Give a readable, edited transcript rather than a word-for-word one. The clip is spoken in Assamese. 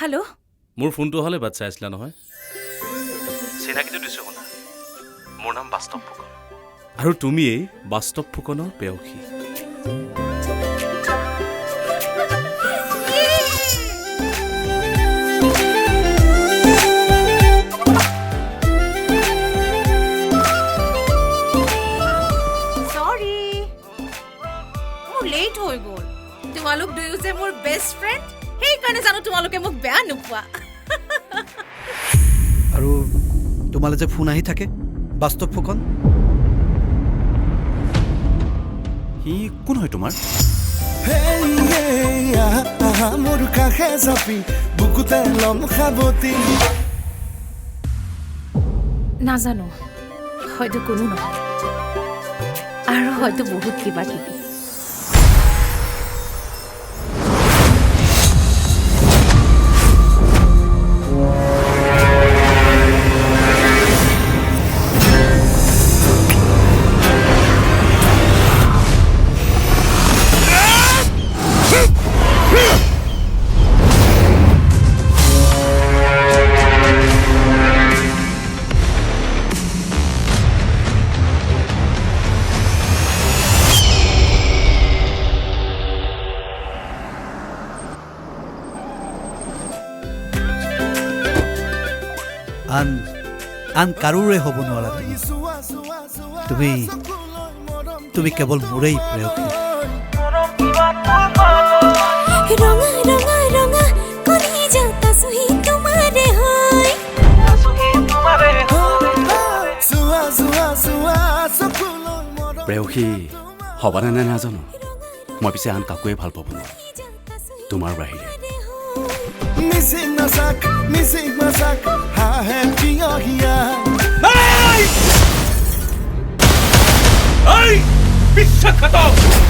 হেল্ল' মোৰ ফোনটো হলে বাদ চাই আছিলা নহয় চিনাকিটো দিছো শুনা মোৰ নাম বাস্তৱ ফুকন আৰু তুমি এই বাস্তৱ ফুকনৰ প্ৰেয়সী তোমালোক দুয়ো যে মোৰ বেষ্ট ফ্ৰেণ্ড সেইকাৰণে জানো তোমালোকে মোক বেয়া নোপোৱা আৰু তোমালে যে ফোন আহি থাকে বাস্তৱ ফুকন হি কোন হয় তোমাৰ মোৰ কাষে জাপি বুকুতে লম খাবতি নাজানো হয়তো কোনো নহয় আৰু হয়তো বহুত কিবা কিবি আন কাৰোৰে হ'ব নোৱাৰা তুমি কেৱল মোৰেই প্ৰেয়সী প্ৰেয়সী হবানে নাই নাজানো মই পিছে আন কাকোৱে ভাল পাব নোৱাৰো তোমাৰ বাহিৰে Missing masak, ha happy you're here. Hey! Hey! Bitch, cut off!